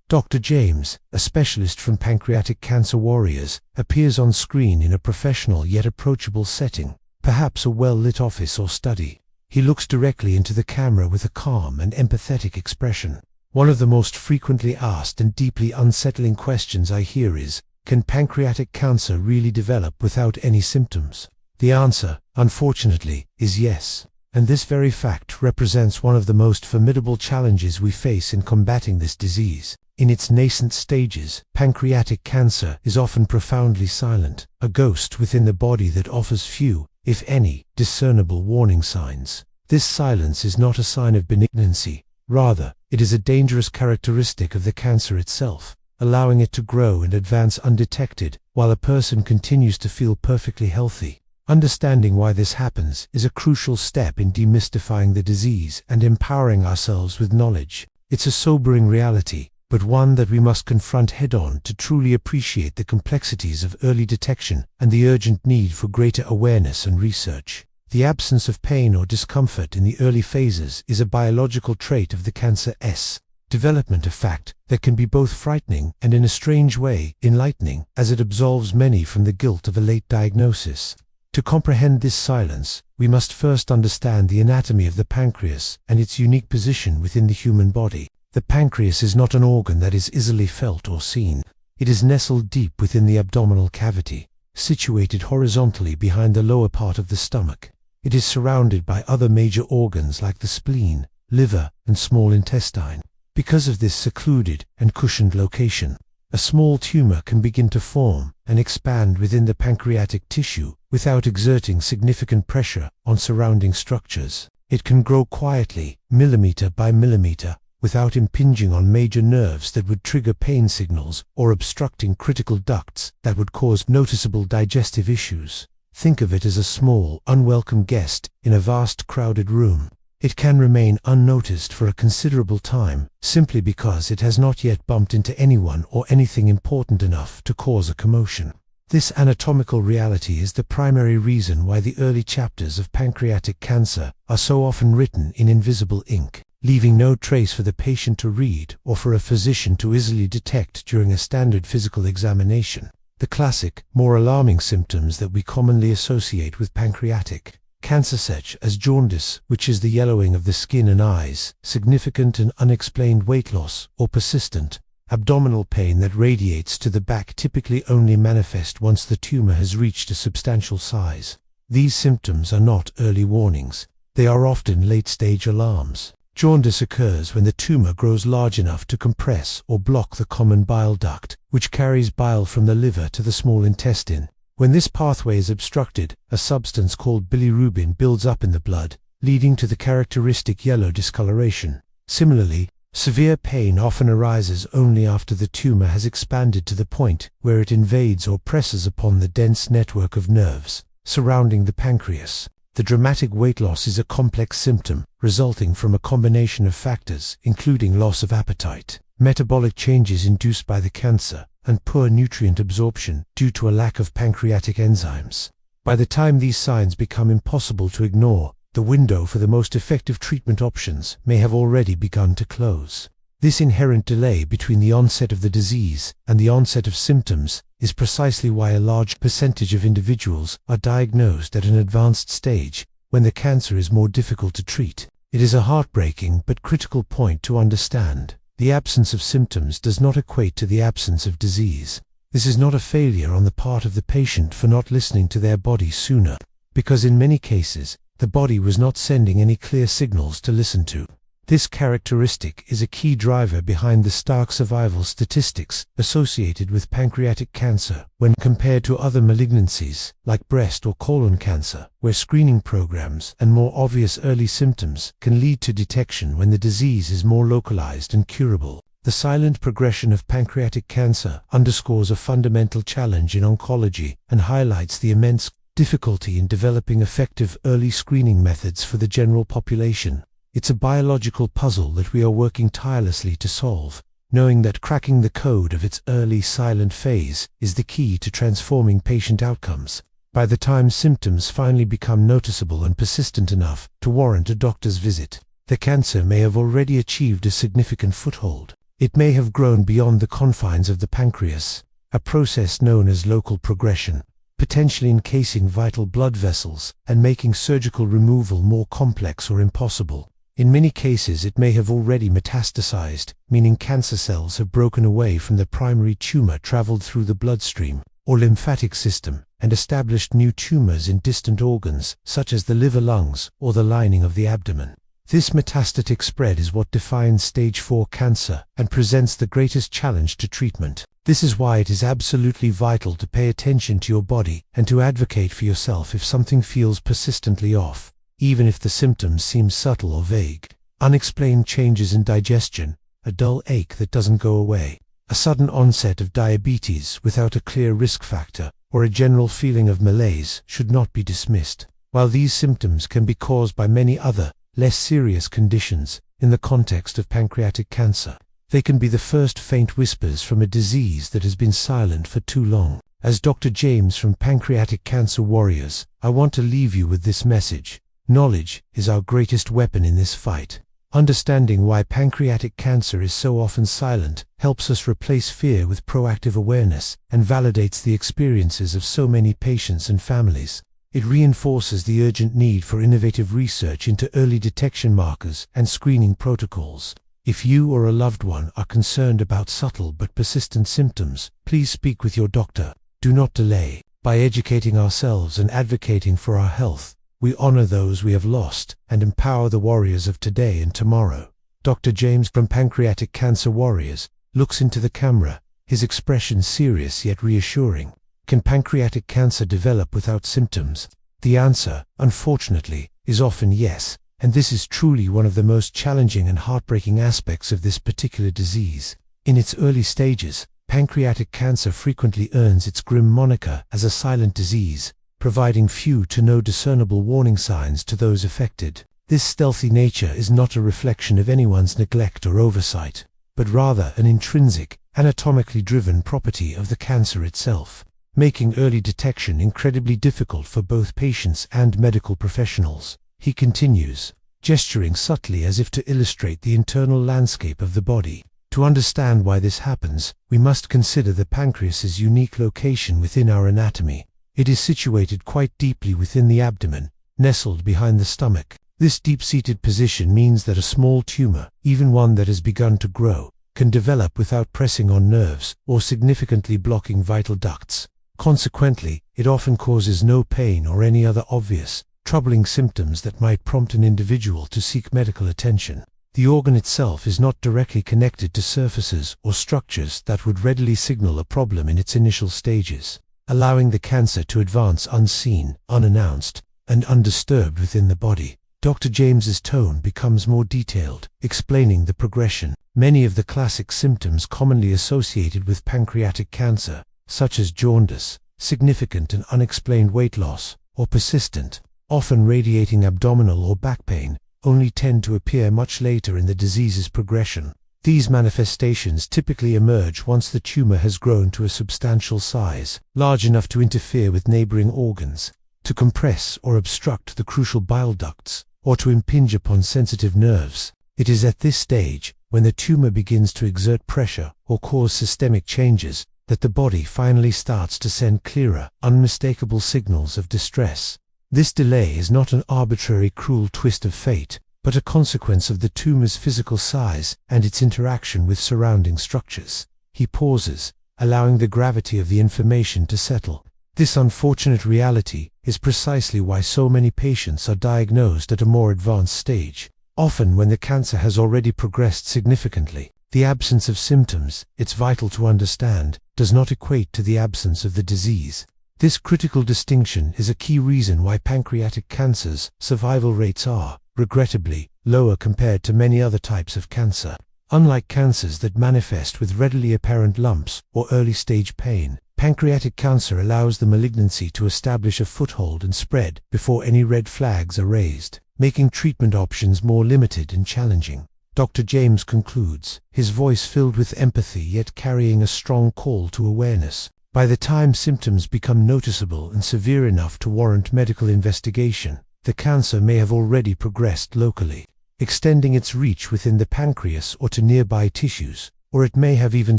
Dr. James, a specialist from Pancreatic Cancer Warriors, appears on screen in a professional yet approachable setting, perhaps a well-lit office or study. He looks directly into the camera with a calm and empathetic expression. One of the most frequently asked and deeply unsettling questions I hear is, can pancreatic cancer really develop without any symptoms? The answer, unfortunately, is yes. And this very fact represents one of the most formidable challenges we face in combating this disease. In its nascent stages, pancreatic cancer is often profoundly silent, a ghost within the body that offers few, if any, discernible warning signs. This silence is not a sign of benignancy. Rather, it is a dangerous characteristic of the cancer itself, allowing it to grow and advance undetected, while a person continues to feel perfectly healthy. Understanding why this happens is a crucial step in demystifying the disease and empowering ourselves with knowledge. It's a sobering reality, but one that we must confront head-on to truly appreciate the complexities of early detection and the urgent need for greater awareness and research. The absence of pain or discomfort in the early phases is a biological trait of the cancer's development, a fact that can be both frightening and, in a strange way, enlightening, as it absolves many from the guilt of a late diagnosis. To comprehend this silence, we must first understand the anatomy of the pancreas and its unique position within the human body. The pancreas is not an organ that is easily felt or seen. It is nestled deep within the abdominal cavity, situated horizontally behind the lower part of the stomach. It is surrounded by other major organs like the spleen, liver, and small intestine. Because of this secluded and cushioned location, a small tumor can begin to form and expand within the pancreatic tissue without exerting significant pressure on surrounding structures. It can grow quietly, millimeter by millimeter, without impinging on major nerves that would trigger pain signals or obstructing critical ducts that would cause noticeable digestive issues. Think of it as a small, unwelcome guest in a vast crowded room. It can remain unnoticed for a considerable time, simply because it has not yet bumped into anyone or anything important enough to cause a commotion. This anatomical reality is the primary reason why the early chapters of pancreatic cancer are so often written in invisible ink, leaving no trace for the patient to read or for a physician to easily detect during a standard physical examination. The classic, more alarming symptoms that we commonly associate with pancreatic cancer, such as jaundice, which is the yellowing of the skin and eyes, significant and unexplained weight loss, or persistent abdominal pain that radiates to the back, typically only manifest once the tumor has reached a substantial size. These symptoms are not early warnings. They are often late-stage alarms. Jaundice occurs when the tumor grows large enough to compress or block the common bile duct, which carries bile from the liver to the small intestine. When this pathway is obstructed, a substance called bilirubin builds up in the blood, leading to the characteristic yellow discoloration. Similarly, severe pain often arises only after the tumor has expanded to the point where it invades or presses upon the dense network of nerves surrounding the pancreas. The dramatic weight loss is a complex symptom, resulting from a combination of factors, including loss of appetite, metabolic changes induced by the cancer, and poor nutrient absorption due to a lack of pancreatic enzymes. By the time these signs become impossible to ignore, the window for the most effective treatment options may have already begun to close. This inherent delay between the onset of the disease and the onset of symptoms is precisely why a large percentage of individuals are diagnosed at an advanced stage, when the cancer is more difficult to treat. It is a heartbreaking but critical point to understand. The absence of symptoms does not equate to the absence of disease. This is not a failure on the part of the patient for not listening to their body sooner, because in many cases, the body was not sending any clear signals to listen to. This characteristic is a key driver behind the stark survival statistics associated with pancreatic cancer when compared to other malignancies like breast or colon cancer, where screening programs and more obvious early symptoms can lead to detection when the disease is more localized and curable. The silent progression of pancreatic cancer underscores a fundamental challenge in oncology and highlights the immense difficulty in developing effective early screening methods for the general population. It's a biological puzzle that we are working tirelessly to solve, knowing that cracking the code of its early silent phase is the key to transforming patient outcomes. By the time symptoms finally become noticeable and persistent enough to warrant a doctor's visit, the cancer may have already achieved a significant foothold. It may have grown beyond the confines of the pancreas, a process known as local progression, potentially encasing vital blood vessels and making surgical removal more complex or impossible. In many cases, it may have already metastasized, meaning cancer cells have broken away from the primary tumor, traveled through the bloodstream or lymphatic system, and established new tumors in distant organs, such as the liver, lungs, or the lining of the abdomen. This metastatic spread is what defines stage 4 cancer and presents the greatest challenge to treatment. This is why it is absolutely vital to pay attention to your body and to advocate for yourself if something feels persistently off, even if the symptoms seem subtle or vague. Unexplained changes in digestion, a dull ache that doesn't go away, a sudden onset of diabetes without a clear risk factor, or a general feeling of malaise should not be dismissed. While these symptoms can be caused by many other, less serious conditions, in the context of pancreatic cancer, they can be the first faint whispers from a disease that has been silent for too long. As Dr. James from Pancreatic Cancer Warriors, I want to leave you with this message. Knowledge is our greatest weapon in this fight. Understanding why pancreatic cancer is so often silent helps us replace fear with proactive awareness and validates the experiences of so many patients and families. It reinforces the urgent need for innovative research into early detection markers and screening protocols. If you or a loved one are concerned about subtle but persistent symptoms, please speak with your doctor. Do not delay. By educating ourselves and advocating for our health, we honor those we have lost and empower the warriors of today and tomorrow. Dr. James from Pancreatic Cancer Warriors looks into the camera, his expression serious yet reassuring. Can pancreatic cancer develop without symptoms? The answer, unfortunately, is often yes, and this is truly one of the most challenging and heartbreaking aspects of this particular disease. In its early stages, pancreatic cancer frequently earns its grim moniker as a silent disease, providing few to no discernible warning signs to those affected. This stealthy nature is not a reflection of anyone's neglect or oversight, but rather an intrinsic, anatomically driven property of the cancer itself, making early detection incredibly difficult for both patients and medical professionals. He continues, gesturing subtly as if to illustrate the internal landscape of the body. To understand why this happens, we must consider the pancreas's unique location within our anatomy. It is situated quite deeply within the abdomen, nestled behind the stomach. This deep-seated position means that a small tumor, even one that has begun to grow, can develop without pressing on nerves or significantly blocking vital ducts. Consequently, it often causes no pain or any other obvious, troubling symptoms that might prompt an individual to seek medical attention. The organ itself is not directly connected to surfaces or structures that would readily signal a problem in its initial stages, allowing the cancer to advance unseen, unannounced, and undisturbed within the body. Dr. James's tone becomes more detailed, explaining the progression. Many of the classic symptoms commonly associated with pancreatic cancer, such as jaundice, significant and unexplained weight loss, or persistent, often radiating abdominal or back pain, only tend to appear much later in the disease's progression. These manifestations typically emerge once the tumor has grown to a substantial size, large enough to interfere with neighboring organs, to compress or obstruct the crucial bile ducts, or to impinge upon sensitive nerves. It is at this stage, when the tumor begins to exert pressure or cause systemic changes, that the body finally starts to send clearer, unmistakable signals of distress. This delay is not an arbitrary, cruel twist of fate, but a consequence of the tumor's physical size and its interaction with surrounding structures. He pauses, allowing the gravity of the information to settle. This unfortunate reality is precisely why so many patients are diagnosed at a more advanced stage, often when the cancer has already progressed significantly. The absence of symptoms, it's vital to understand, does not equate to the absence of the disease. This critical distinction is a key reason why pancreatic cancer's survival rates are, regrettably, lower compared to many other types of cancer. Unlike cancers that manifest with readily apparent lumps or early-stage pain, pancreatic cancer allows the malignancy to establish a foothold and spread before any red flags are raised, making treatment options more limited and challenging. Dr. James concludes, his voice filled with empathy yet carrying a strong call to awareness. By the time symptoms become noticeable and severe enough to warrant medical investigation, the cancer may have already progressed locally, extending its reach within the pancreas or to nearby tissues. or it may have even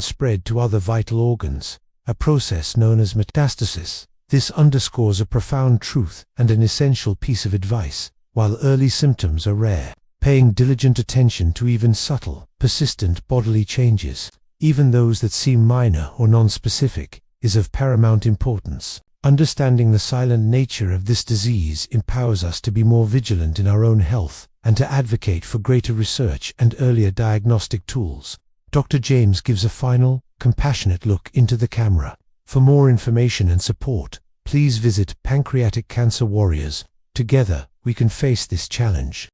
spread to other vital organs, a process known as metastasis. This underscores a profound truth and an essential piece of advice. While early symptoms are rare, paying diligent attention to even subtle, persistent bodily changes, even those that seem minor or non-specific, is of paramount importance. Understanding the silent nature of this disease empowers us to be more vigilant in our own health and to advocate for greater research and earlier diagnostic tools. Dr. James gives a final, compassionate look into the camera. For more information and support, please visit Pancreatic Cancer Warriors. Together, we can face this challenge.